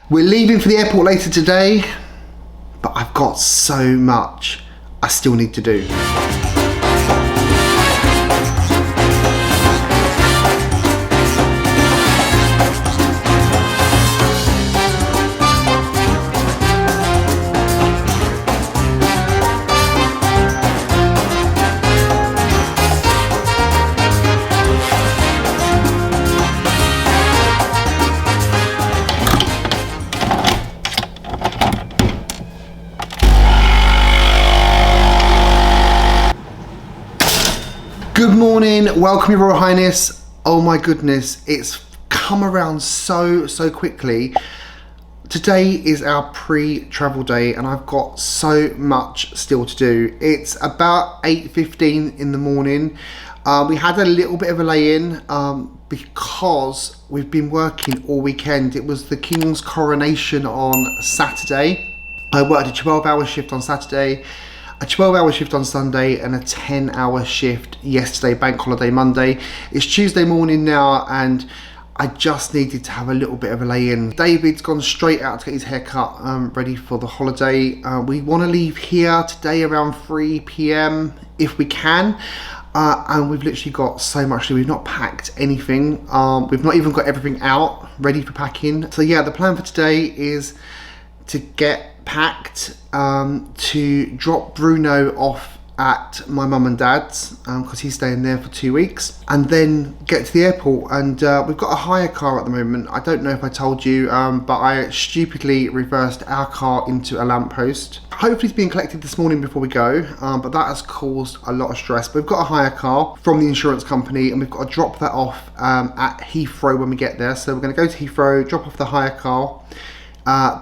We're leaving for the airport later today, but I've got so much I still need to do. Good morning, welcome Your Royal Highness. Oh my goodness, it's come around so quickly. Today is our pre-travel day and I've got so much still to do. It's about 8:15 in the morning. We had a little bit of a lay-in because we've been working all weekend. It was the King's Coronation on Saturday. I worked a 12-hour shift on Saturday, a 12-hour shift on Sunday and a 10-hour shift yesterday, bank holiday Monday. It's Tuesday morning now and I just needed to have a little bit of a lay-in. David's gone straight out to get his haircut ready for the holiday. We want to leave here today around 3 p.m. if we can. And we've literally got so much to do. We've not packed anything. We've not even got everything out ready for packing. So yeah, the plan for today is to get packed, to drop Bruno off at my mum and dad's because he's staying there for 2 weeks, and then get to the airport. And we've got a hire car at the moment. I don't know if I told you, but I stupidly reversed our car into a lamppost. Hopefully it's being collected this morning before we go, but that has caused a lot of stress. But we've got a hire car from the insurance company and we've got to drop that off at Heathrow when we get there. So we're going to go to Heathrow, drop off the hire car,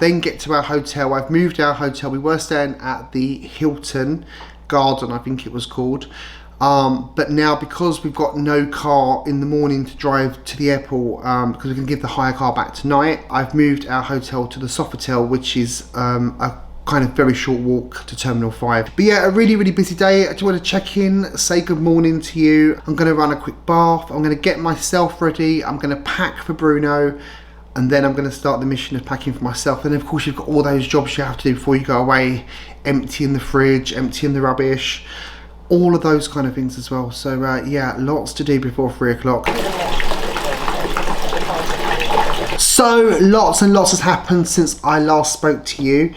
then get to our hotel. I've moved our hotel. We were staying at the Hilton Garden, I think it was called. But now, because we've got no car in the morning to drive to the airport, because we're going to give the hire car back tonight, I've moved our hotel to the Sofitel, which is a kind of very short walk to Terminal 5. But yeah, a really busy day. I just want to check in, say good morning to you. I'm going to run a quick bath. I'm going to get myself ready. I'm going to pack for Bruno. And then I'm going to start the mission of packing for myself. And of course you've got all those jobs you have to do before you go away. Emptying the fridge, emptying the rubbish, all of those kind of things as well. So yeah, lots to do before 3 o'clock. So lots and lots has happened since I last spoke to you.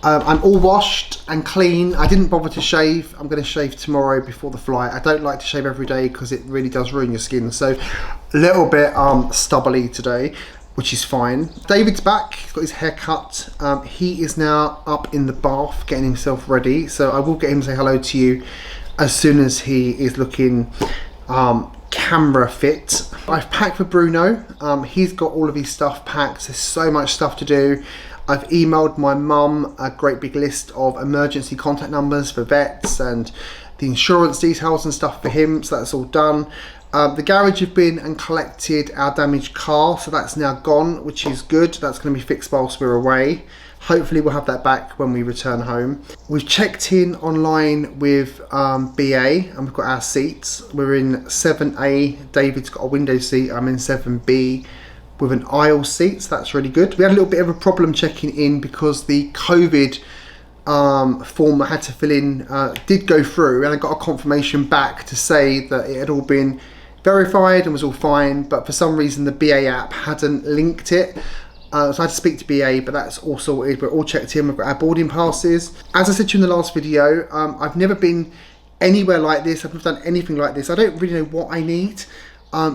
I'm all washed and clean. I didn't bother to shave. I'm going to shave tomorrow before the flight. I don't like to shave every day because it really does ruin your skin. So a little bit stubbly today, which is fine. David's back, he's got his hair cut. He is now up in the bath getting himself ready. So I will get him to say hello to you as soon as he is looking camera fit. I've packed for Bruno. He's got all of his stuff packed. There's so much stuff to do. I've emailed my mum a great big list of emergency contact numbers for vets and the insurance details and stuff for him. So that's all done. The garage have been and collected our damaged car, so that's now gone, which is good. That's going to be fixed whilst we're away. Hopefully we'll have that back when we return home. We've checked in online with BA and we've got our seats. We're in 7A, David's got a window seat, I'm in 7B with an aisle seat, so that's really good. We had a little bit of a problem checking in because the COVID form I had to fill in did go through, and I got a confirmation back to say that it had all been verified and was all fine, but for some reason the BA app hadn't linked it. So I had to speak to BA, but that's all sorted. We're all checked in. We've got our boarding passes. As I said to you in the last video, I've never been anywhere like this. I've never done anything like this. I don't really know what I need.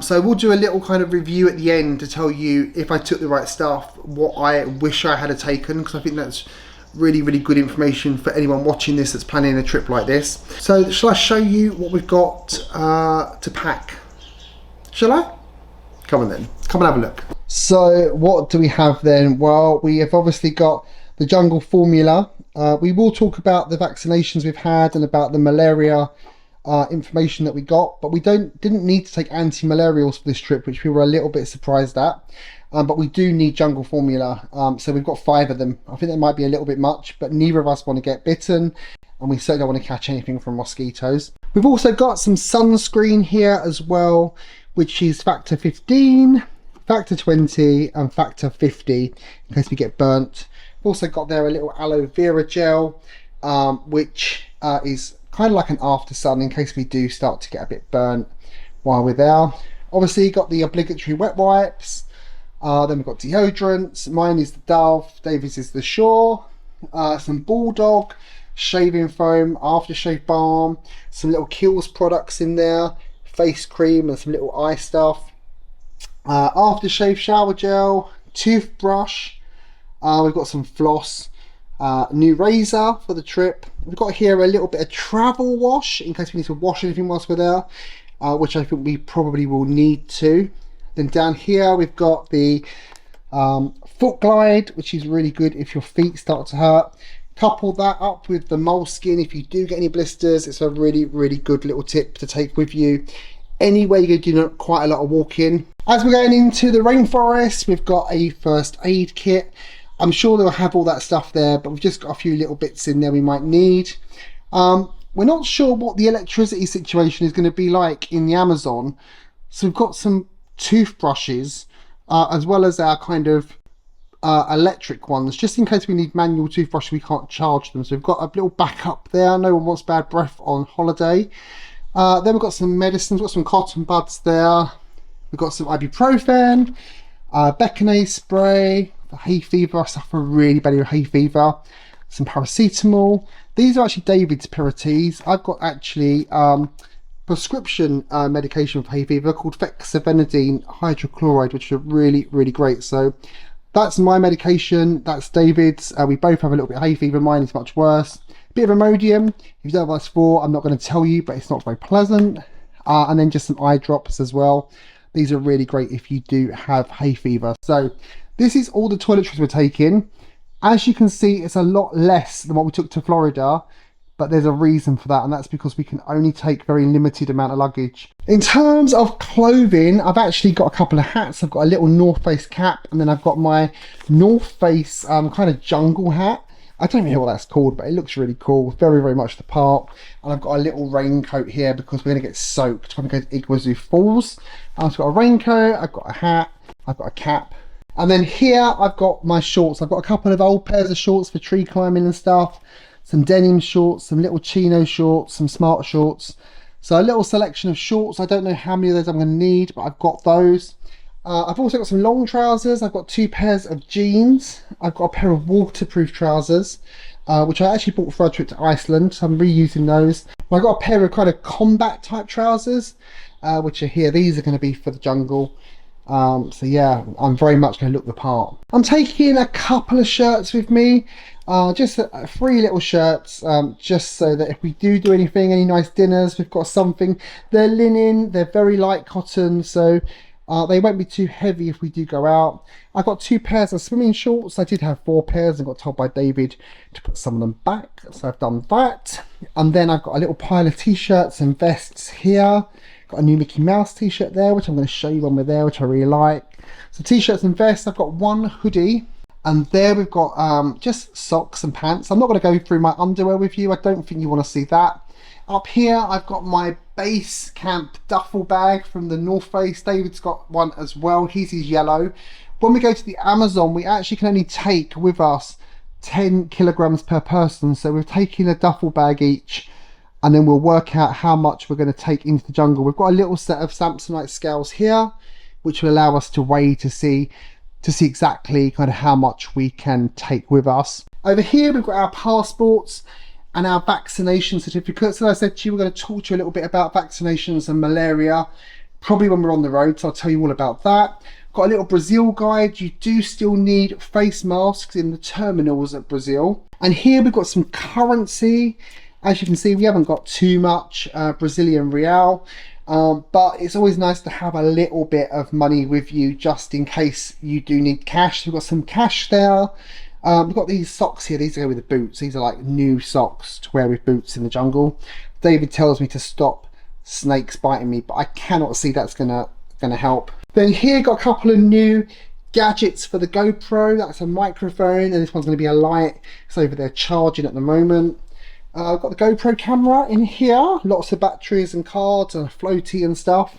So we'll do a little kind of review at the end to tell you if I took the right stuff, what I wish I had taken, because I think that's really good information for anyone watching this that's planning a trip like this. So shall I show you what we've got to pack? Shall I? Come on then, come and have a look. So what do we have then? Well, we have obviously got the jungle formula. We will talk about the vaccinations we've had and about the malaria information that we got, but we didn't need to take anti-malarials for this trip, which we were a little bit surprised at. But we do need jungle formula, so we've got 5 of them. I think that might be a little bit much, but neither of us want to get bitten, and we certainly don't want to catch anything from mosquitoes. We've also got some sunscreen here as well, which is factor 15. factor 20 and factor 50 in case we get burnt. We've also got there a little aloe vera gel, which is kind of like an after sun in case we do start to get a bit burnt while we're there. Obviously got the obligatory wet wipes, then we've got deodorants. Mine is the Dove, David's is the Shore, some Bulldog shaving foam, aftershave balm, some little Kiehl's products in there, face cream and some little eye stuff, aftershave shower gel, toothbrush, we've got some floss, new razor for the trip. We've got here a little bit of travel wash in case we need to wash anything whilst we're there, which I think we probably will need to. Then down here we've got the foot glide, which is really good if your feet start to hurt. Couple that up with the moleskin. If you do get any blisters, it's a really good little tip to take with you anywhere you're doing quite a lot of walking. As we're going into the rainforest, we've got a first aid kit. I'm sure they'll have all that stuff there, but we've just got a few little bits in there we might need. We're not sure what the electricity situation is going to be like in the Amazon, so we've got some toothbrushes as well as our kind of electric ones, just in case we need manual toothbrush, we can't charge them. So we've got a little backup there. No one wants bad breath on holiday. Then we've got some medicines, we've got some cotton buds there. We've got some ibuprofen, Beckinase spray for hay fever. I suffer really badly with hay fever. Some paracetamol. These are actually David's Pirates. I've got actually prescription medication for hay fever called fexavenidine hydrochloride, which are really great. So that's my medication, that's David's. We both have a little bit of hay fever. Mine is much worse. Bit of Imodium. If you don't know what that's for, I'm not going to tell you, but it's not very pleasant. And then just some eye drops as well. These are really great if you do have hay fever. So this is all the toiletries we're taking. As you can see, it's a lot less than what we took to Florida, but there's a reason for that, and that's because we can only take very limited amount of luggage. In terms of clothing, I've actually got a couple of hats. I've got a little North Face cap, and then I've got my North Face kind of jungle hat. I don't know what that's called, but it looks really cool. Very much the part. And I've got a little raincoat here because we're going to get soaked when we go to Iguazu Falls. I've got a raincoat, I've got a hat, I've got a cap. And then here I've got my shorts. I've got a couple of old pairs of shorts for tree climbing and stuff. Some denim shorts, some little chino shorts, some smart shorts. So a little selection of shorts. I don't know how many of those I'm going to need, but I've got those. I've also got some long trousers. I've got 2 pairs of jeans. I've got a pair of waterproof trousers, which I actually bought for a trip to Iceland. So I'm reusing those. I've got a pair of kind of combat type trousers, which are here. These are going to be for the jungle. So yeah, I'm very much going to look the part. I'm taking a couple of shirts with me, just 3 little shirts, just so that if we do anything, any nice dinners, we've got something. They're linen, they're very light cotton, so they won't be too heavy if we do go out. I've got 2 pairs of swimming shorts. I did have 4 pairs and got told by David to put some of them back, so I've done that. And then I've got a little pile of t-shirts and vests here. Got a new Mickey Mouse t-shirt there, which I'm going to show you when we're there, which I really like. So t-shirts and vests. I've got 1 hoodie, and there we've got just socks and pants. I'm not going to go through my underwear with you. I don't think you want to see that. Up here I've got my base camp duffel bag from the North Face. David's got one as well. His is yellow. When we go to the Amazon, we actually can only take with us 10 kilograms per person. So we're taking a duffel bag each, and then we'll work out how much we're going to take into the jungle. We've got a little set of Samsonite scales here, which will allow us to weigh to see exactly kind of how much we can take with us. Over here we've got our passports and our vaccination certificates. As I said to you, we're going to talk to you a little bit about vaccinations and malaria, probably when we're on the road, so I'll tell you all about that. Got a little Brazil guide. You do still need face masks in the terminals at Brazil. And here we've got some currency. As you can see, we haven't got too much Brazilian real, but it's always nice to have a little bit of money with you just in case you do need cash. We've got some cash there. We've got these socks here. These go with the boots. These are like new socks to wear with boots in the jungle. David tells me to stop snakes biting me, but I cannot see that's gonna help. Then here got a couple of new gadgets for the GoPro. That's a microphone, and this one's going to be a light. It's over there charging at the moment. I've got the GoPro camera in here, lots of batteries and cards and a floaty and stuff.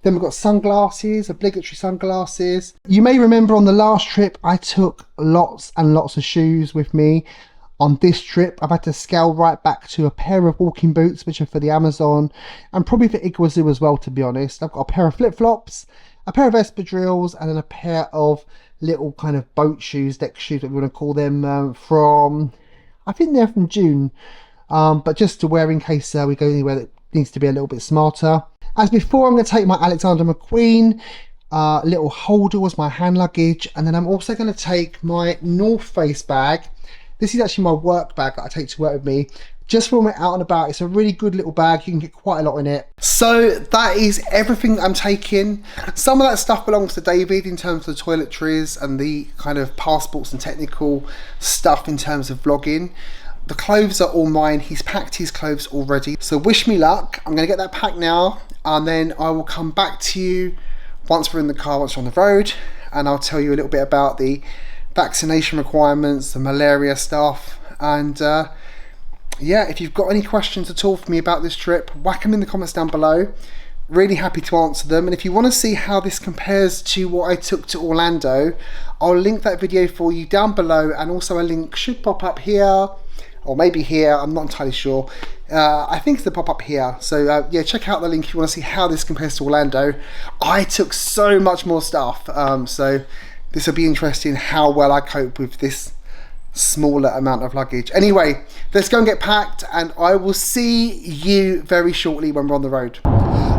Then we've got sunglasses, obligatory sunglasses. You may remember on the last trip, I took lots and lots of shoes with me. On this trip, I've had to scale right back to a pair of walking boots, which are for the Amazon, and probably for Iguazu as well, to be honest. I've got a pair of flip-flops, a pair of espadrilles, and then a pair of little kind of boat shoes, deck shoes, what we want to call them, from, I think they're from June, but just to wear in case we go anywhere that needs to be a little bit smarter. As before, I'm going to take my Alexander McQueen little holder as my hand luggage, and then I'm also going to take my North Face bag. This is actually my work bag that I take to work with me, just when we're out and about. It's a really good little bag. You can get quite a lot in it. So that is everything I'm taking. Some of that stuff belongs to David in terms of the toiletries and the kind of passports and technical stuff in terms of vlogging. The clothes are all mine. He's packed his clothes already. So wish me luck. I'm going to get that packed now, and then I will come back to you once we're in the car, once we're on the road, and I'll tell you a little bit about the vaccination requirements, the malaria stuff, and yeah, if you've got any questions at all for me about this trip, whack them in the comments down below. Really happy to answer them. And if you want to see how this compares to what I took to Orlando, I'll link that video for you down below, and also a link should pop up here, or maybe here, I'm not entirely sure. I think it's the pop up here. So yeah, check out the link if you want to see how this compares to Orlando. I took so much more stuff, so this will be interesting how well I cope with this smaller amount of luggage. Anyway, let's go and get packed, and I will see you very shortly when we're on the road.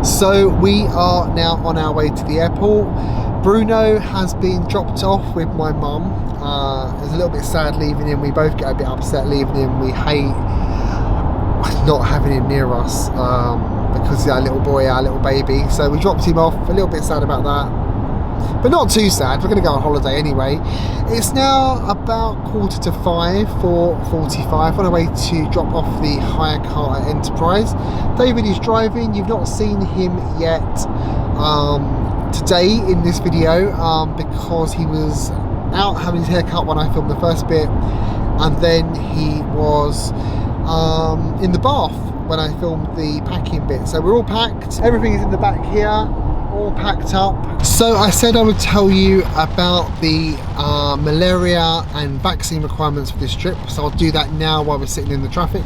So we are now on our way to the airport. Bruno has been dropped off with my mum. It was a little bit sad leaving him. We both get a bit upset leaving him. We hate not having him near us because he's our little boy, our little baby. So we dropped him off. A little bit sad about that, but not too sad. We're going to go on holiday anyway. It's now about 4:45, 4:45, on our way to drop off the hire car at Enterprise. David is driving. You've not seen him yet today in this video because he was out having his hair cut when I filmed the first bit, and then he was in the bath when I filmed the packing bit. So we're all packed. Everything is in the back here, all packed up. So I said I would tell you about the malaria and vaccine requirements for this trip, so I'll do that now while we're sitting in the traffic.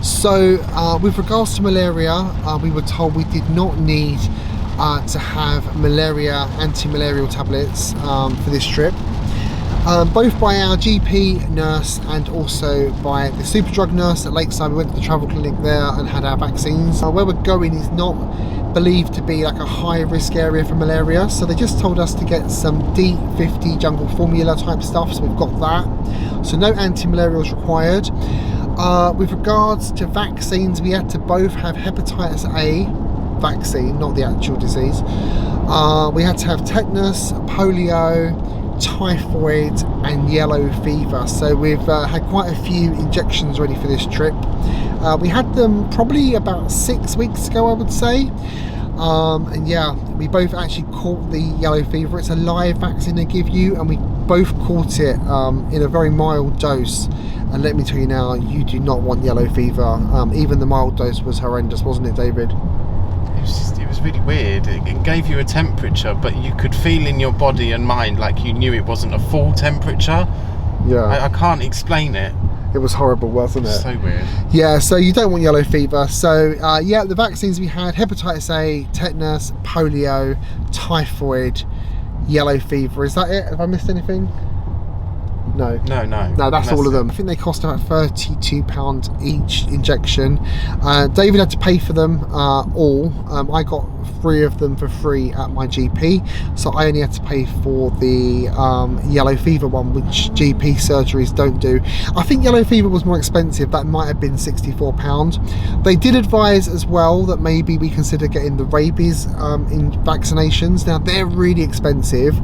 So with regards to malaria, we were told we did not need to have malaria anti-malarial tablets for this trip, both by our GP nurse and also by the Superdrug nurse at Lakeside. We went to the travel clinic there and had our vaccines. Where we're going is not believed to be like a high risk area for malaria, so they just told us to get some D50 jungle formula type stuff, so we've got that. So no anti-malarials required. With regards to vaccines, we had to both have hepatitis A vaccine, not the actual disease. We had to have tetanus, polio, typhoid and yellow fever. So we've had quite a few injections ready for this trip. We had them probably about 6 weeks ago, I would say. And yeah, we both actually caught the yellow fever. It's a live vaccine they give you, and we both caught it in a very mild dose. And let me tell you now, you do not want yellow fever. Even the mild dose was horrendous, wasn't it, David? It was really weird. It gave you a temperature, but you could feel in your body and mind like you knew it wasn't a full temperature. Yeah. I can't explain it. It was horrible, wasn't it? So weird. Yeah, so you don't want yellow fever. So yeah, the vaccines we had: hepatitis A, tetanus, polio, typhoid, yellow fever. Is that it? Have I missed anything? No, that's all of them. I think they cost about £32 each injection. David had to pay for them all. I got 3 of them for free at my GP, so I only had to pay for the yellow fever one, which GP surgeries don't do. I think yellow fever was more expensive. That might have been £64. They did advise as well that maybe we consider getting the rabies in vaccinations. Now they're really expensive.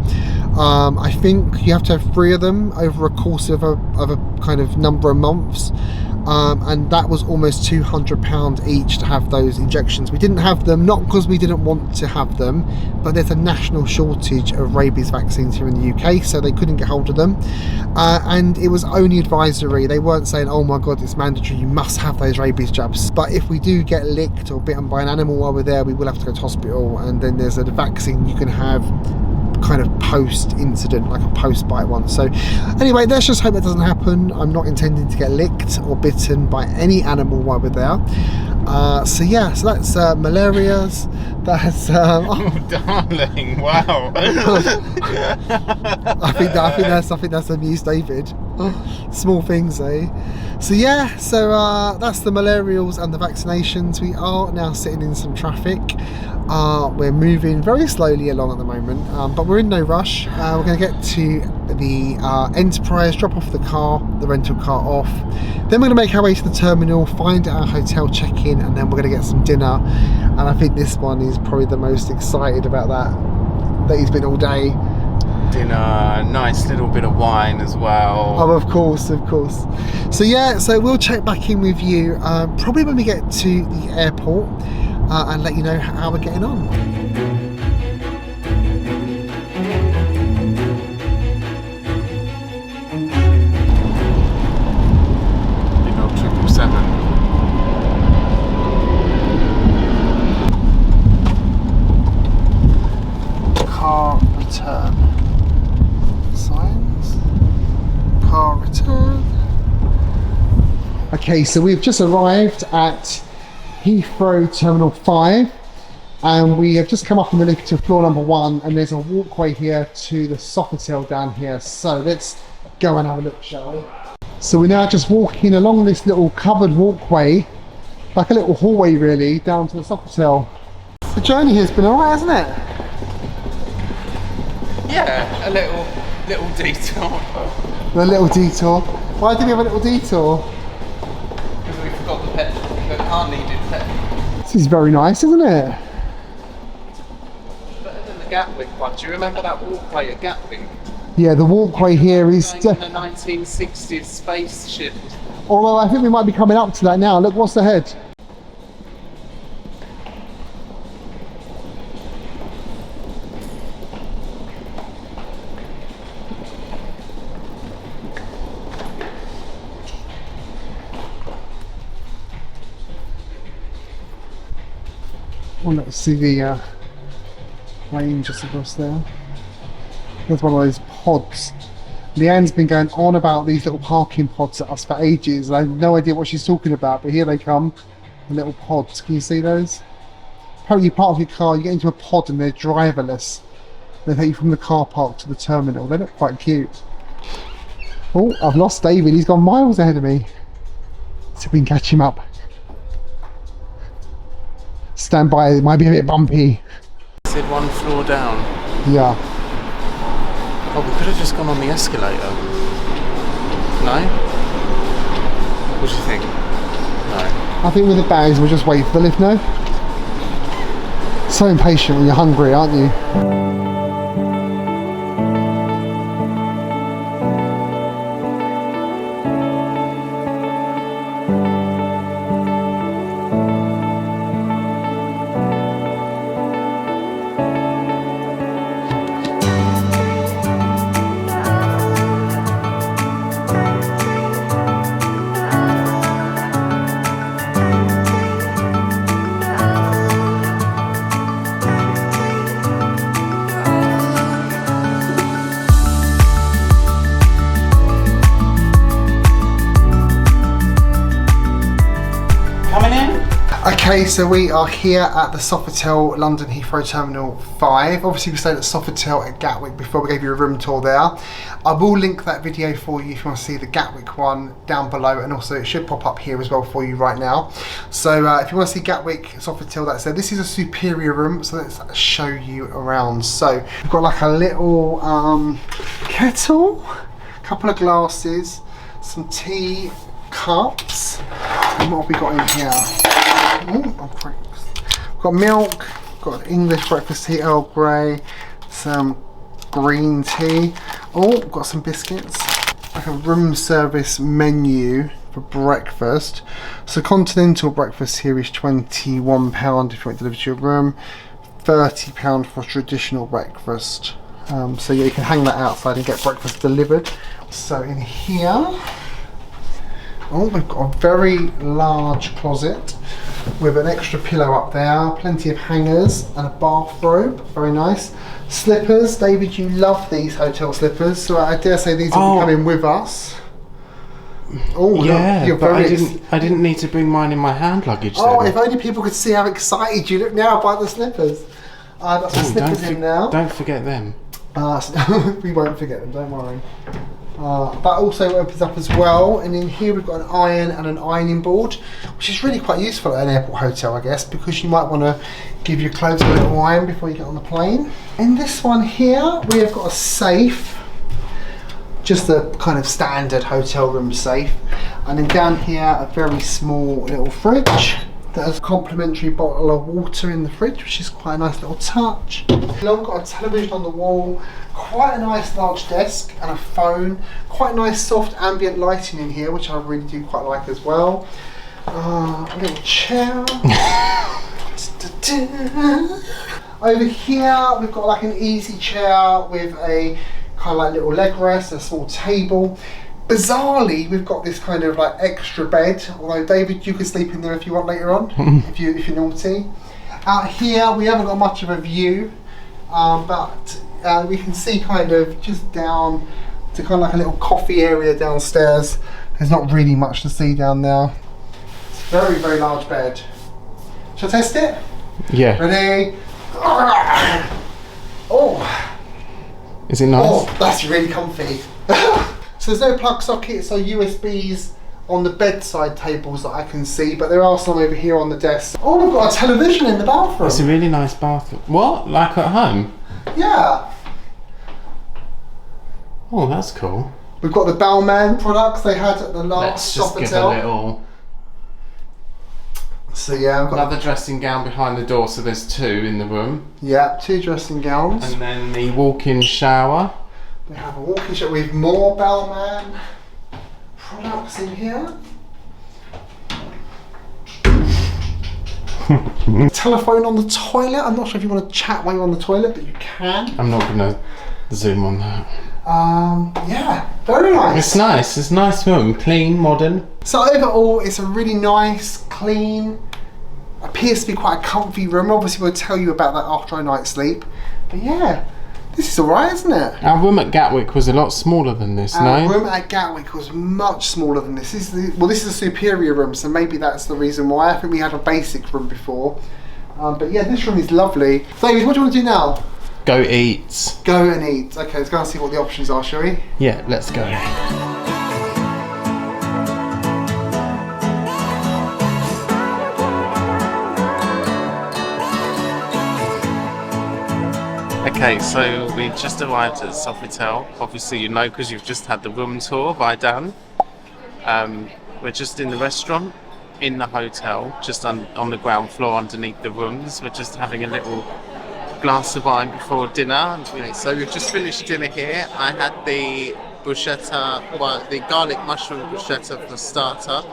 I think you have to have 3 of them over a course of a kind of number of months. and that was almost £200 each to have those injections. We didn't have them, not because we didn't want to have them, but there's a national shortage of rabies vaccines here in the UK, so they couldn't get hold of them, and it was only advisory. They weren't saying, oh my god, it's mandatory, you must have those rabies jabs. But if we do get licked or bitten by an animal while we're there, we will have to go to hospital, and then there's a vaccine you can have kind of post-incident, like a post-bite one. So anyway, let's just hope that doesn't happen. I'm not intending to get licked or bitten by any animal while we're there. So yeah, so that's malaria's. That's oh darling, wow. I think that's amused David. Small things, eh? So yeah, so that's the malarials and the vaccinations. We are now sitting in some traffic. We're moving very slowly along at the moment, but we're in no rush. We're going to get to the Enterprise, drop off the rental car off. Then we're going to make our way to the terminal, find our hotel check-in, and then we're going to get some dinner. And I think this one is probably the most excited about that he's been all day. Dinner, nice little bit of wine as well. Oh, of course. So yeah, so we'll check back in with you probably when we get to the airport. And let you know how we're getting on. Big old 777. Car return. Signs. Car return. Okay, so we've just arrived at Heathrow Terminal 5, and we have just come up in the lift to floor number 1, and there's a walkway here to the Sofitel down here. So let's go and have a look, shall we? So we're now just walking along this little covered walkway, like a little hallway really, down to the Sofitel. The journey here has been alright, hasn't it? Yeah, a little detour. A little detour. Why did we have a little detour? Because we forgot the petrol. Our needed petrol. This is very nice, isn't it? Better than the Gatwick one. Do you remember that walkway at Gatwick? Yeah, the walkway here is like in the 1960s spaceship. Although I think we might be coming up to that now. Look what's ahead. Oh, let's see the range just across there. There's one of those pods. Leanne's been going on about these little parking pods at us for ages, and I have no idea what she's talking about, but here they come, the little pods. Can you see those? Apparently you park your car, you get into a pod and they're driverless. They take you from the car park to the terminal. They look quite cute. Oh, I've lost David, he's gone miles ahead of me. So we can catch him up. Stand by, it might be a bit bumpy. Said 1 floor down. Yeah. Oh, we could have just gone on the escalator. No? What do you think? No. I think with the bags we'll just wait for the lift now. So impatient when you're hungry, aren't you? Okay, so we are here at the Sofitel London Heathrow Terminal 5. Obviously we stayed at Sofitel at Gatwick before, we gave you a room tour there. I will link that video for you if you want to see the Gatwick one down below, and also it should pop up here as well for you right now. So if you want to see Gatwick, Sofitel, that's there. This is a superior room, so let's show you around. So we've got like a little kettle, a couple of glasses, some tea cups, and what have we got in here? We've got milk, got English breakfast tea, Earl Grey, some green tea. Oh, got some biscuits. Like a room service menu for breakfast. So continental breakfast here is £21 if you want it delivered to your room, £30 for traditional breakfast. So yeah, you can hang that outside and get breakfast delivered. So in here, we've got a very large closet with an extra pillow up there, plenty of hangers and a bathrobe, very nice. Slippers, David, you love these hotel slippers, so I dare say these will be coming with us. Oh yeah, look, you're but very I didn't need to bring mine in my hand luggage. Oh, then. if only people could see how excited you look now by the slippers. I've got some slippers in now. Don't forget them. We won't forget them, don't worry. That also opens up as well, and in here we've got an iron and an ironing board, which is really quite useful at an airport hotel, I guess, because you might want to give your clothes a little iron before you get on the plane. In this one here, we have got a safe, just a kind of standard hotel room safe, and then down here a very small little fridge that has a complimentary bottle of water in the fridge, which is quite a nice little touch. We've got a television on the wall, quite a nice large desk and a phone, quite nice soft ambient lighting in here, which I really do quite like as well. A little chair. Over here we've got like an easy chair with a kind of like little leg rest, a small table. Bizarrely, we've got this kind of like extra bed, although David, you can sleep in there if you want later on, if you're naughty. Out here, we haven't got much of a view, but we can see kind of just down to kind of like a little coffee area downstairs. There's not really much to see down there. It's a very, very large bed. Shall I test it? Yeah. Ready? Oh! Is it nice? Oh, that's really comfy. So there's no plug sockets or USBs on the bedside tables that I can see, but there are some over here on the desk. Oh, we've got a television in the bathroom. It's a really nice bathroom. What? Like at home? Yeah. Oh, that's cool. We've got the Bellman products they had at the last Let's just give a Sofitel. little... So yeah, I've got Another dressing gown behind the door, so there's two in the room. Yeah, 2 dressing gowns. And then the walk-in shower. We have a walk-in shower with more Bellman products in here. Telephone on the toilet. I'm not sure if you want to chat while you're on the toilet, but you can. I'm not going to zoom on that. Yeah, very nice. It's nice. It's a nice room. Clean, modern. So overall, it's a really nice, clean, appears to be quite a comfy room. Obviously, we'll tell you about that after our night's sleep. But yeah, this is alright, isn't it? Our room at Gatwick was a lot smaller than this, Our room at Gatwick was much smaller than this. This is a superior room, so maybe that's the reason why. I think we had a basic room before. But yeah, this room is lovely. David, what do you want to do now? Go eat. Go and eat. Okay, let's go and see what the options are, shall we? Yeah, let's go. Okay, so we just arrived at Sofitel. Obviously, you know, because you've just had the room tour by Dan. We're just in the restaurant in the hotel, just on the ground floor underneath the rooms. We're just having a little glass of wine before dinner. Okay, so we've just finished dinner here. I had the bruschetta, well, the garlic mushroom bruschetta for starter,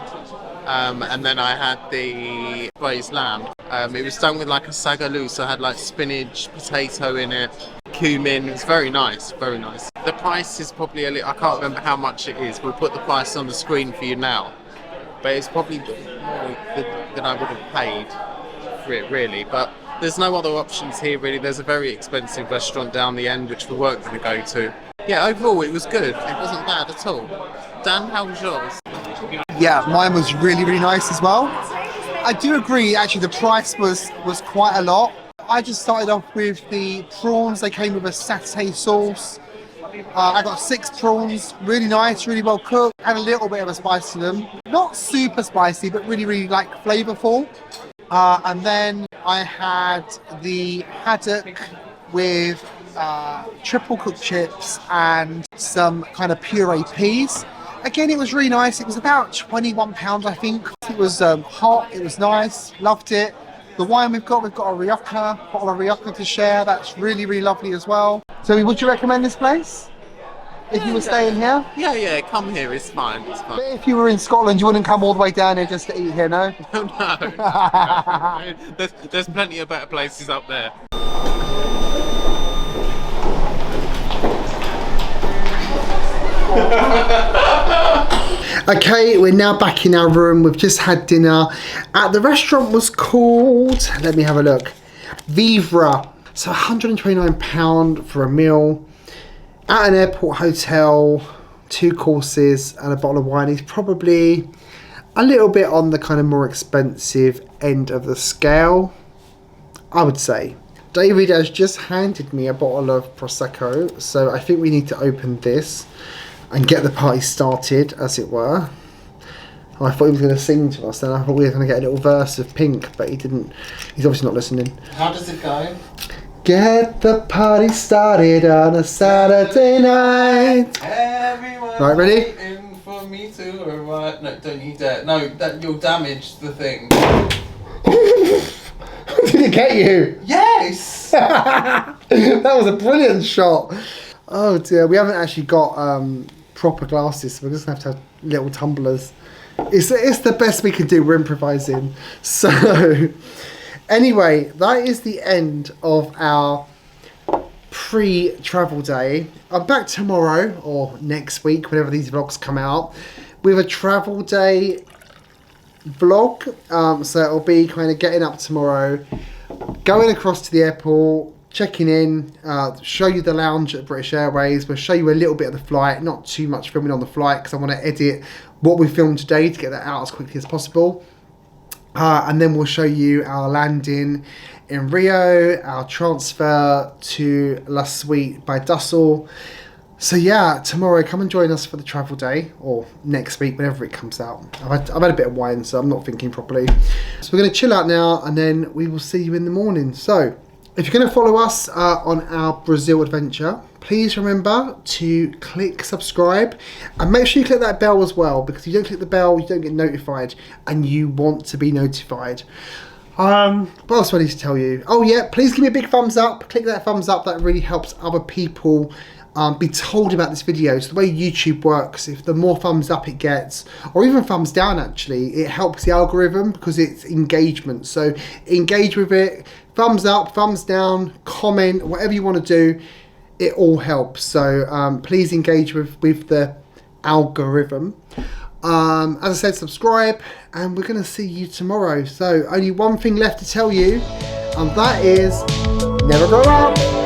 and then I had the braised lamb. It was done with like a sagaloo, so it had like spinach, potato in it, cumin. It was very nice, very nice. The price is probably a little, I can't remember how much it is. We'll put the price on the screen for you now, but it's probably more than I would have paid for it, really. But there's no other options here, really. There's a very expensive restaurant down the end, which we weren't going to go to. Yeah, overall, it was good. It wasn't bad at all. Dan, how was yours? Yeah, mine was really, really nice as well. I do agree, actually, the price was quite a lot. I just started off with the prawns. They came with a satay sauce. I got 6 prawns, really nice, really well cooked. Had a little bit of a spice to them. Not super spicy, but really, really like flavourful. And then I had the haddock with triple cooked chips and some kind of puree peas. Again, it was really nice. It was about £21, I think. It was hot, it was nice, loved it. The wine we've got a Rioja, bottle of Rioja to share. That's really, really lovely as well. So would you recommend this place? if you were staying here? Yeah, come here, it's fine, it's But fine. if you were in Scotland, you wouldn't come all the way down here just to eat here, no? No. There's plenty of better places up there. Okay, we're now back in our room. We've just had dinner. The restaurant was called, let me have a look, Vivre. So £129 for a meal at an airport hotel, 2 courses and a bottle of wine. Is probably a little bit on the kind of more expensive end of the scale, I would say. David has just handed me a bottle of Prosecco, so I think we need to open this and get the party started, as it were. Oh, I thought he was going to sing to us then. I thought we were going to get a little verse of Pink, but he didn't. He's obviously not listening. How does it go? Get the party started on a Saturday night. Everyone Right, ready? waiting for me to arrive. No, don't you dare. No, that you'll damage the thing. Did it get you? Yes! That was a brilliant shot. Oh dear, we haven't actually got proper glasses, so we're just going to have little tumblers. It's the best we can do, we're improvising. So, anyway, that is the end of our pre-travel day. I'm back tomorrow, or next week, whenever these vlogs come out, with a travel day vlog. So it'll be kind of getting up tomorrow, going across to the airport, checking in, show you the lounge at British Airways. We'll show you a little bit of the flight, not too much filming on the flight because I want to edit what we filmed today to get that out as quickly as possible. And then we'll show you our landing in Rio, our transfer to La Suite by Dussel. So yeah, tomorrow come and join us for the travel day, or next week, whenever it comes out. I've had a bit of wine, so I'm not thinking properly. So we're going to chill out now, and then we will see you in the morning. So if you're going to follow us on our Brazil adventure, please remember to click subscribe and make sure you click that bell as well, because if you don't click the bell, you don't get notified, and you want to be notified. What else do I need to tell you? Oh yeah, please give me a big thumbs up. Click that thumbs up. That really helps other people be told about this video. So the way YouTube works, if the more thumbs up it gets, or even thumbs down actually, it helps the algorithm because it's engagement. So engage with it, thumbs up, thumbs down, comment, whatever you want to do, it all helps. So please engage with the algorithm. As I said, subscribe, and we're going to see you tomorrow. So only one thing left to tell you, and that is never grow up.